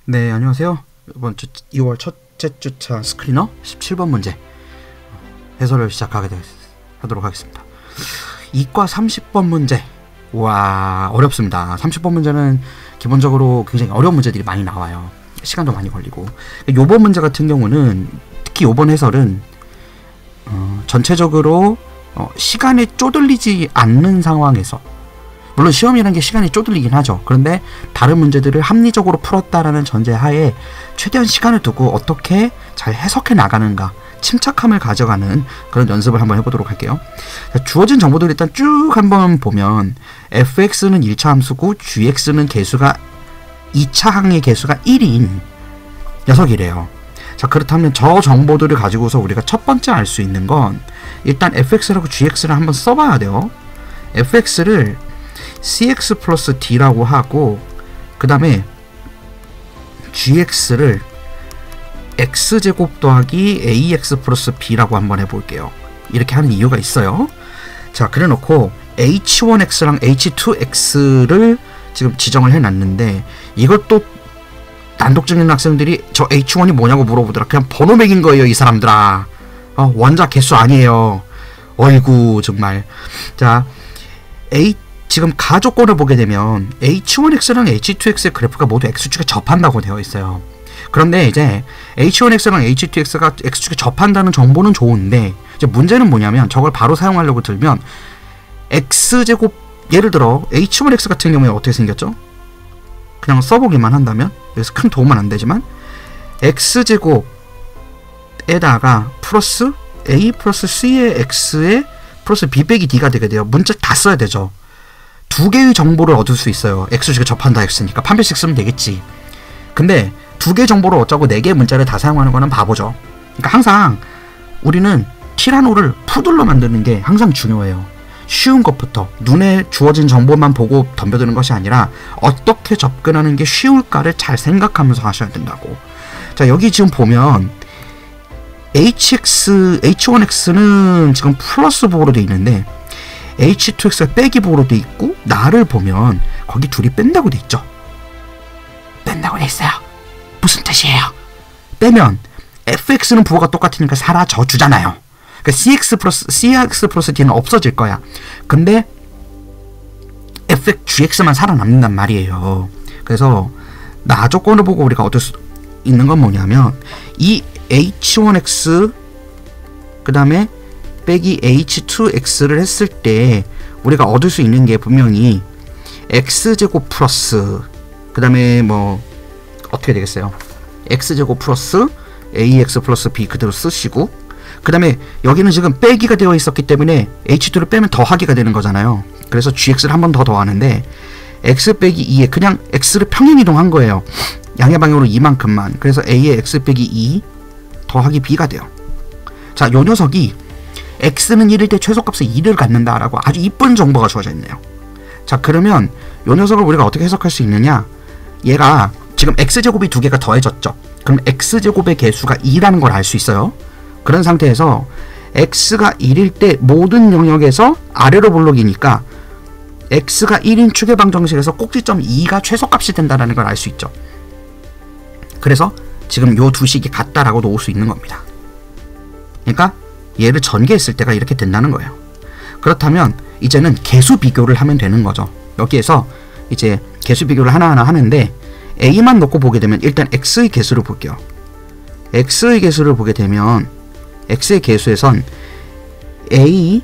네, 안녕하세요. 이번 주 2월 첫째 주차 스크리너 17번 문제 해설을 하도록 하겠습니다. 이과 30번 문제. 와, 어렵습니다. 30번 문제는 기본적으로 굉장히 어려운 문제들이 많이 나와요. 시간도 많이 걸리고. 요번 문제 같은 경우는 특히 요번 해설은 전체적으로 시간에 쪼들리지 않는 상황에서, 물론 시험이라는 게 시간이 쪼들리긴 하죠. 그런데 다른 문제들을 합리적으로 풀었다라는 전제하에 최대한 시간을 두고 어떻게 잘 해석해 나가는가, 침착함을 가져가는 그런 연습을 한번 해보도록 할게요. 자, 주어진 정보들 일단 쭉 한번 보면 fx는 1차 함수고 gx는 개수가 2차 항의 개수가 1인 녀석이래요. 자, 그렇다면 저 정보들을 가지고서 우리가 첫 번째 알 수 있는 건 일단 fx라고 gx를 한번 써봐야 돼요. fx를 cx 플러스 d라고 하고, 그 다음에 gx를 x제곱 더하기 ax 플러스 b라고 한번 해볼게요. 이렇게 하는 이유가 있어요. 자, 그래 놓고 h1x랑 h2x를 지금 지정을 해놨는데, 이것도 난독증 있는 학생들이 저 h1이 뭐냐고 물어보더라. 그냥 번호 매긴 거예요, 이 사람들아. 원자 개수 아니에요. 어이구, 정말. 자, 지금 가조건을 보게 되면 h1x랑 h2x의 그래프가 모두 x축에 접한다고 되어 있어요. 그런데 이제 h1x랑 h2x가 x축에 접한다는 정보는 좋은데, 이제 문제는 뭐냐면 저걸 바로 사용하려고 들면 x제곱, 예를 들어 h1x 같은 경우에 어떻게 생겼죠? 그냥 써보기만 한다면, 여기서 큰 도움은 안 되지만 x제곱에다가 플러스 a 플러스 c의 x에 플러스 b 빼기 d가 되게 돼요. 문자 다 써야 되죠. 두 개의 정보를 얻을 수 있어요. x축에 접한다 했으니까 판별식 쓰면 되겠지. 근데 두 개의 정보를 얻자고 네 개의 문자를 다 사용하는 거는 바보죠. 그러니까 항상 우리는 티라노를 푸들로 만드는 게 항상 중요해요. 쉬운 것부터, 눈에 주어진 정보만 보고 덤벼드는 것이 아니라 어떻게 접근하는 게 쉬울까를 잘 생각하면서 하셔야 된다고. 자, 여기 지금 보면 h1x는 지금 플러스 부호로 되어 있는데 h2x가 빼기 부호로 되어 있고, 나를 보면 거기 둘이 뺀다고 되어 있죠. 뺀다고 되어 있어요. 무슨 뜻이에요? 빼면 fx는 부호가 똑같으니까 사라져 주잖아요. 그러니까 cx 플러스 d는 없어질 거야. 근데 gx만 살아남는단 말이에요. 그래서 나 조건을 보고 우리가 얻을 수 있는 건 뭐냐면, 이 h1x 그 다음에 빼기 h2x를 했을 때 우리가 얻을 수 있는 게 분명히 x제곱 플러스, 그 다음에 뭐 어떻게 되겠어요? x제곱 플러스 ax 플러스 b 그대로 쓰시고, 그 다음에 여기는 지금 빼기가 되어 있었기 때문에 h2를 빼면 더하기가 되는 거잖아요. 그래서 gx를 한 번 더 더하는데 x 빼기 2에 그냥 x를 평행이동한 거예요. 양의 방향으로 이만큼만. 그래서 a의 x 빼기 2 더하기 b가 돼요. 자, 요 녀석이 x는 1일 때 최소값을 2를 갖는다라고 아주 이쁜 정보가 주어져 있네요. 자, 그러면 요 녀석을 우리가 어떻게 해석할 수 있느냐? 얘가 지금 x제곱이 두 개가 더해졌죠. 그럼 x제곱의 개수가 2라는 걸 알 수 있어요. 그런 상태에서 x가 1일 때 모든 영역에서 아래로 볼록이니까 x가 1인 추계 방정식에서 꼭지점 2가 최소값이 된다는 걸 알 수 있죠. 그래서 지금 요 두 식이 같다라고 놓을 수 있는 겁니다. 그러니까 얘를 전개했을 때가 이렇게 된다는 거예요. 그렇다면 이제는 개수 비교를 하면 되는 거죠. 여기에서 이제 개수 비교를 하나하나 하는데, a만 놓고 보게 되면 일단 x의 개수를 볼게요. x의 개수를 보게 되면 x의 개수에선 a,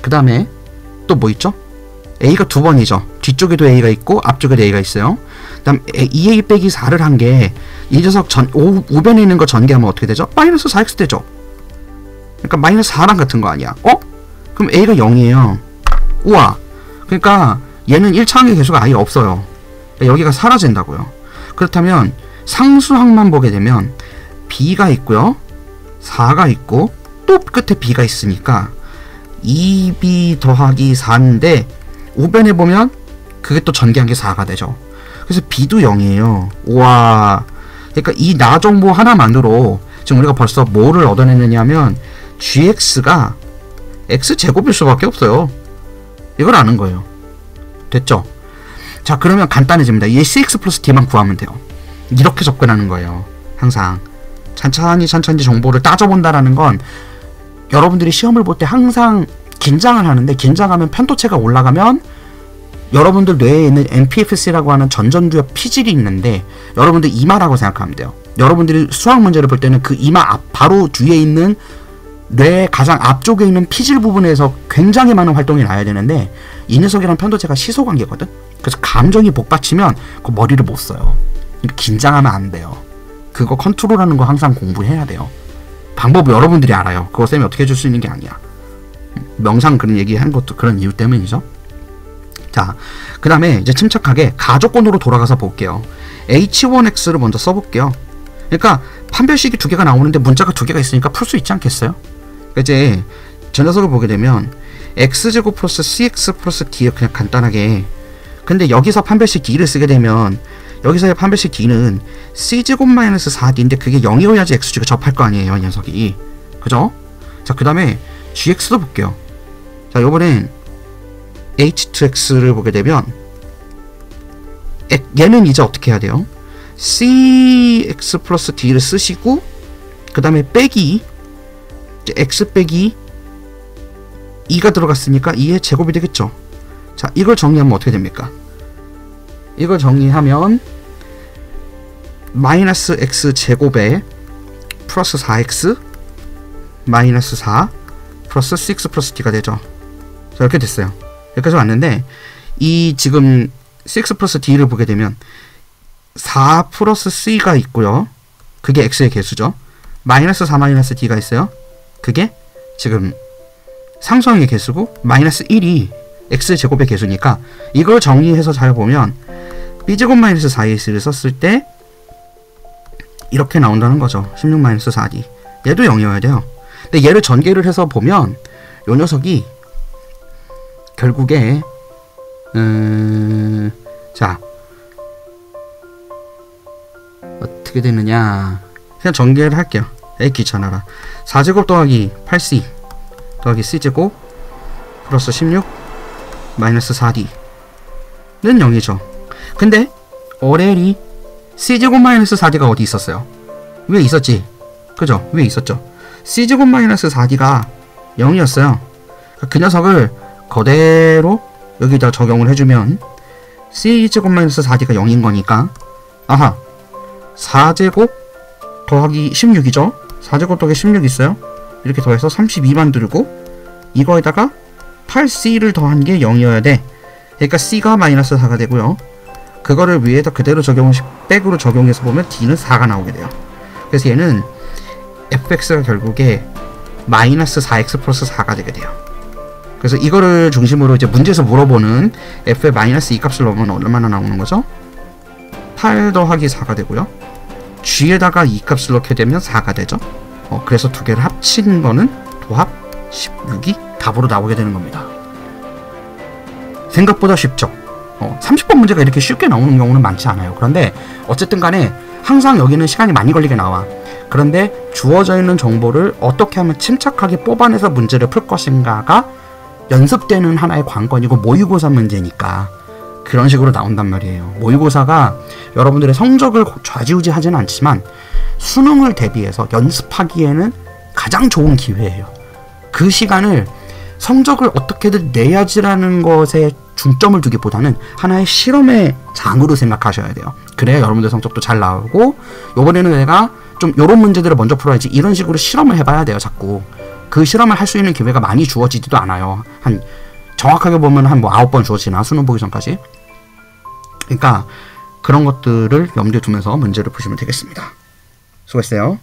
그 다음에 또 뭐 있죠? a가 두 번이죠. 뒤쪽에도 a가 있고 앞쪽에도 a가 있어요. 그 다음 2a 빼기 4를 한 게 이 녀석 우변에 있는 거 전개하면 어떻게 되죠? 마이너스 4x 되죠. 그러니까 마이너스 4랑 같은 거 아니야. 그럼 a가 0이에요. 우와. 그러니까 얘는 1차항의 개수가 아예 없어요. 여기가 사라진다고요. 그렇다면 상수항만 보게 되면 b가 있고요, 4가 있고 또 끝에 b가 있으니까 2b 더하기 4인데 우변에 보면 그게 또 전개한 게 4가 되죠. 그래서 b도 0이에요. 우와. 그러니까 이 나 정보 하나만으로 지금 우리가 벌써 뭐를 얻어냈느냐 하면 gx가 x제곱일 수밖에 없어요. 이걸 아는 거예요. 됐죠? 자, 그러면 간단해집니다. 얘 cx 플러스 d만 구하면 돼요. 이렇게 접근하는 거예요. 항상 천천히 정보를 따져본다라는 건 여러분들이 시험을 볼 때 항상 긴장을 하는데, 긴장하면 편도체가 올라가면 여러분들 뇌에 있는 MPFC라고 하는 전전두엽 피질이 있는데, 여러분들 이마라고 생각하면 돼요. 여러분들이 수학 문제를 볼 때는 그 이마 앞 바로 뒤에 있는 뇌 가장 앞쪽에 있는 피질 부분에서 굉장히 많은 활동이 나야 되는데, 이 녀석이랑 편도체가 시소관계거든. 그래서 감정이 복받치면 그 머리를 못 써요. 긴장하면 안 돼요. 그거 컨트롤하는 거 항상 공부해야 돼요. 방법 여러분들이 알아요. 그거 쌤이 어떻게 해줄 수 있는 게 아니야. 명상 그런 얘기하는 것도 그런 이유 때문이죠. 자, 그 다음에 이제 침착하게 가조건으로 돌아가서 볼게요. H1X를 먼저 써볼게요. 그러니까 판별식이 두 개가 나오는데 문자가 두 개가 있으니까 풀 수 있지 않겠어요? 이제 저 녀석을 보게 되면 x제곱 플러스 cx 플러스 d 그냥 간단하게, 근데 여기서 판별식 d를 쓰게 되면 여기서의 판별식 d는 c제곱 마이너스 4d인데 그게 0이어야지 x축에 접할 거 아니에요, 이 녀석이. 그죠? 자, 그 다음에 gx도 볼게요. 자, 요번엔 h2x를 보게 되면 얘는 이제 어떻게 해야 돼요? cx 플러스 d를 쓰시고 그 다음에 빼기 x 빼기 2가 들어갔으니까 2의 제곱이 되겠죠. 자, 이걸 정리하면 어떻게 됩니까? 이걸 정리하면 마이너스 x 제곱에 플러스 4x 마이너스 4 플러스 6 플러스 d가 되죠. 자, 이렇게 됐어요. 여기까지 왔는데 이 지금 6 플러스 d를 보게 되면 4 플러스 c가 있고요. 그게 x의 개수죠. 마이너스 4 마이너스 d가 있어요. 그게 지금 상수항의 개수고 마이너스 1이 x 제곱의 개수니까 이걸 정리해서 잘 보면 b제곱 마이너스 4x를 썼을 때 이렇게 나온다는 거죠. 16 마이너스 4d. 얘도 0이어야 돼요. 근데 얘를 전개를 해서 보면 요 녀석이 결국에 자, 어떻게 되느냐, 그냥 전개를 할게요. 에이, 귀찮아라. 4제곱 더하기 8c 더하기 c제곱 플러스 16 마이너스 4d는 0이죠. 근데 어렐이 c제곱 마이너스 4d가 어디 있었어요? 위에 있었지. 그죠? 위에 있었죠. c제곱 마이너스 4d가 0이었어요. 그 녀석을 그대로 여기다 적용을 해주면 c제곱 마이너스 4d가 0인 거니까, 아하, 4제곱 더하기 16이죠. 4제곱 더하기 16 있어요. 이렇게 더해서 32 만들고 이거에다가 8c를 더한 게 0이어야 돼. 그러니까 c가 마이너스 4가 되고요. 그거를 위에다 그대로 백으로 적용해서 보면 d는 4가 나오게 돼요. 그래서 얘는 fx가 결국에 마이너스 4x 플러스 4가 되게 돼요. 그래서 이거를 중심으로 이제 문제에서 물어보는 f의 마이너스 2값을 넣으면 얼마나 나오는 거죠? 8 더하기 4가 되고요. g에다가 2값을 넣게 되면 4가 되죠. 그래서 두 개를 합친 거는 도합 16이 답으로 나오게 되는 겁니다. 생각보다 쉽죠? 30번 문제가 이렇게 쉽게 나오는 경우는 많지 않아요. 그런데 어쨌든 간에 항상 여기는 시간이 많이 걸리게 나와. 그런데 주어져 있는 정보를 어떻게 하면 침착하게 뽑아내서 문제를 풀 것인가가 연습되는 하나의 관건이고, 모의고사 문제니까 그런 식으로 나온단 말이에요. 모의고사가 여러분들의 성적을 좌지우지하지는 않지만 수능을 대비해서 연습하기에는 가장 좋은 기회예요. 그 시간을 성적을 어떻게든 내야지라는 것에 중점을 두기보다는 하나의 실험의 장으로 생각하셔야 돼요. 그래야 여러분들 성적도 잘 나오고, 요번에는 내가 좀 요런 문제들을 먼저 풀어야지, 이런 식으로 실험을 해봐야 돼요. 자꾸 그 실험을 할 수 있는 기회가 많이 주어지지도 않아요. 한 정확하게 보면 한 9번 주어지나, 수능 보기 전까지. 그러니까 그런 것들을 염두에 두면서 문제를 푸시면 되겠습니다. 수고했어요.